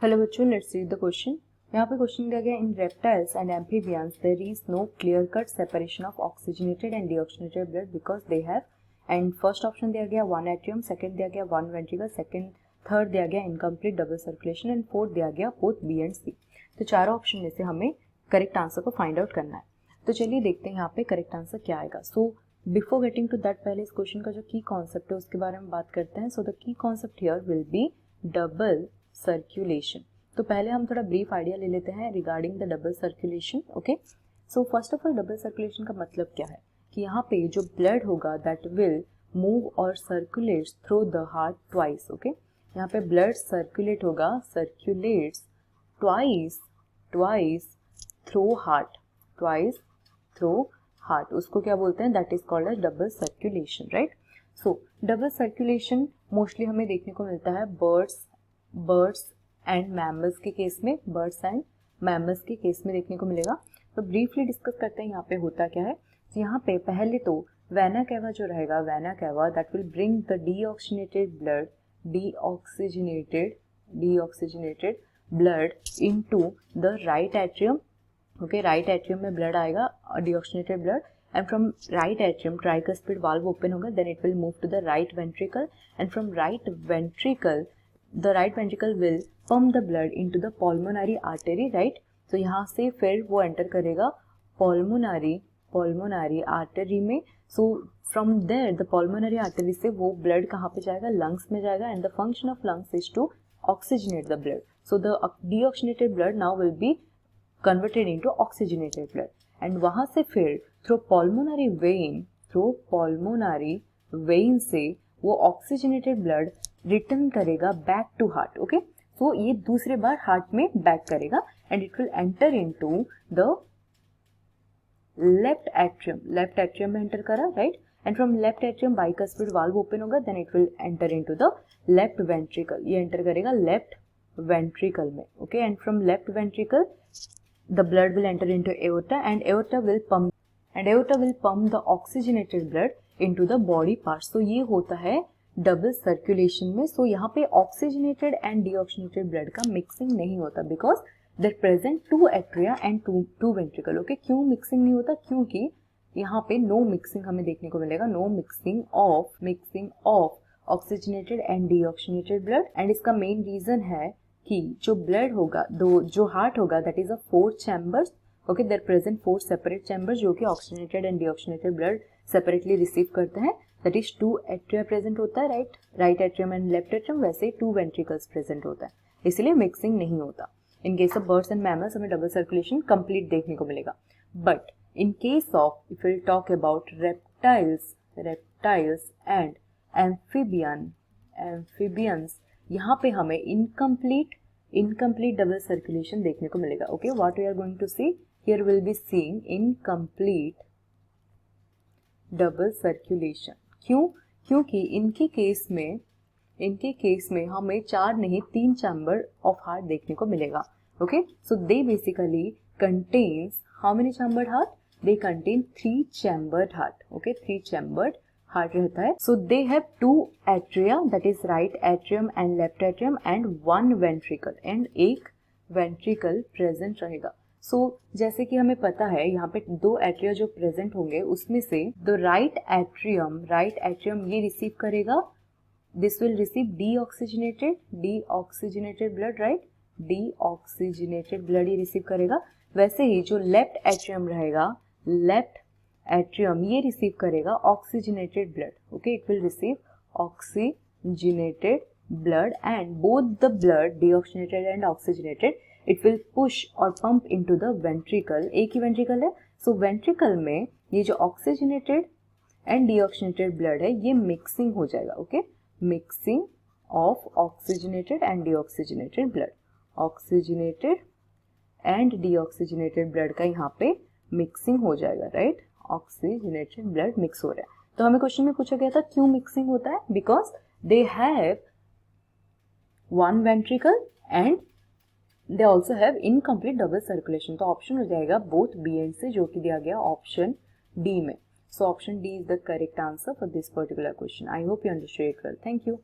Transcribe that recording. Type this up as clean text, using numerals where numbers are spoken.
Hello बच्चों, let's read the question. यहाँ पे क्वेश्चन दिया गया in reptiles and amphibians there is no clear cut separation of oxygenated and deoxygenated blood because they have, and first option दिया गया one atrium, second दिया गया one ventricle, second third दिया गया incomplete double circulation and fourth दिया गया both B and सी। तो चारों ऑप्शन में से हमें करेक्ट आंसर को फाइंड आउट करना है। तो चलिए देखते हैं यहाँ पे करेक्ट आंसर क्या आएगा। So before getting to that, पहले इस क्वेश्चन का जो की कॉन्सेप्ट है उसके बारे में बात करते हैं। So the key concept here will B double circulation. तो पहले हम थोड़ा ब्रीफ आइडिया ले लेते हैं regarding the double circulation. Okay, so first of all double circulation का मतलब क्या है कि यहाँ पे जो ब्लड होगा दैट विल मूव और circulates through the heart twice. Okay, यहाँ पे ब्लड सर्कुलेट होगा, circulates twice through heart, twice through heart, उसको क्या बोलते हैं, that is called as double circulation, right. So double circulation mostly हमें देखने को मिलता है बर्ड्स एंड मैमल्स के केस में, बर्ड्स एंड मैमल्स के केस में देखने को मिलेगा। तो ब्रीफली डिस्कस करते हैं यहाँ पे होता क्या है। तो यहाँ पे पहले तो वेना कैवा जो रहेगा, vena cava that will bring the deoxygenated blood into the right atrium. Okay, right atrium में ब्लड आएगा, deoxygenated blood, and from right atrium tricuspid valve open होगा, then it will move to the right ventricle, and from right ventricle the right ventricle will pump the blood into the pulmonary artery, right। तो यहाँ से फिर वो enter करेगा pulmonary artery में। so from there the pulmonary artery से वो blood कहाँ पे जाएगा, लंग्स में जाएगा, and the function of lungs is to oxygenate the blood, so the deoxygenated blood now will be converted into oxygenated blood, and वहाँ से फिर थ्रू पल्मोनरी वेन से वो ऑक्सीजनेटेड ब्लड रिटर्न करेगा back to heart. Okay, so ये दूसरे बार heart में बैक करेगा and it will enter into the left atrium में एंटर करा, right, and from left atrium bicuspid valve open होगा, then it will enter into the left ventricle, ये enter करेगा लेफ्ट वेंट्रिकल में। Okay, and from left ventricle the blood will enter into aorta, and aorta will pump the oxygenated blood into the body parts। तो ये होता है double circulation में। So यहाँ पे ऑक्सीजनेटेड एंड डीऑक्सीजनेटेड ब्लड का mixing नहीं होता because there present two atria and two ventricle. Okay, क्यों मिक्सिंग नहीं होता, क्योंकि यहाँ पे नो मिक्सिंग हमें देखने को मिलेगा, no mixing of oxygenated and deoxygenated blood. And इसका मेन रीजन है कि जो ब्लड होगा, जो हार्ट होगा that is a 4 chambers. Okay, there present 4 separate chambers जो कि oxygenated and deoxygenated blood separately receive करते हैं। दैट इज 2 एट्रिया प्रेजेंट होता है, right atrium and left atrium, वैसे 2 वेंट्रिकल्स प्रेजेंट होता है, इसलिए मिक्सिंग नहीं होता। In case of birds and mammals हमें डबल सर्कुलेशन कंप्लीट देखने को मिलेगा। But in case of if will talk about reptiles and amphibians, यहाँ पे हमें इनकम्प्लीट डबल सर्कुलेशन देखने को मिलेगा। Okay, what we are going to see here will be seeing incomplete double circulation. क्योंकि इनके केस में हमें 4 नहीं 3 चैम्बर ऑफ हार्ट देखने को मिलेगा। Okay, so they basically contains how many chambered heart, they contain 3 chambered heart. Okay, 3 chambered heart रहता है। So they have 2 atria that is right atrium and left atrium and 1 ventricle, and एक ventricle present रहेगा। So जैसे कि हमें पता है यहाँ पे 2 एट्रिया जो प्रेजेंट होंगे उसमें से द राइट एट्रियम ये रिसीव करेगा, this will receive deoxygenated blood, right, deoxygenated blood ये रिसीव करेगा। वैसे ही जो लेफ्ट एट्रियम रहेगा, लेफ्ट एट्रियम ये रिसीव करेगा oxygenated blood. Okay, it will receive oxygenated blood and both the blood deoxygenated and oxygenated it will push और pump into the ventricle. एक ही ventricle है, सो वेंट्रिकल में ये जो ऑक्सीजनेटेड एंड डीऑक्सीजनेटेड ब्लड है ये मिक्सिंग हो जाएगा। Okay, mixing of oxygenated and deoxygenated blood, oxygenated and deoxygenated blood का यहाँ पे मिक्सिंग हो जाएगा, राइट, ऑक्सीजनेटेड ब्लड मिक्स हो रहा है। तो हमें क्वेश्चन में पूछा गया था क्यों मिक्सिंग होता है, because they have 1 ventricle and they also have incomplete double circulation. तो ऑप्शन हो जाएगा बोथ बी एंड सी, जो कि दिया गया ऑप्शन डी में। So option D is the correct answer for this particular question. I hope you understood it well. Thank you.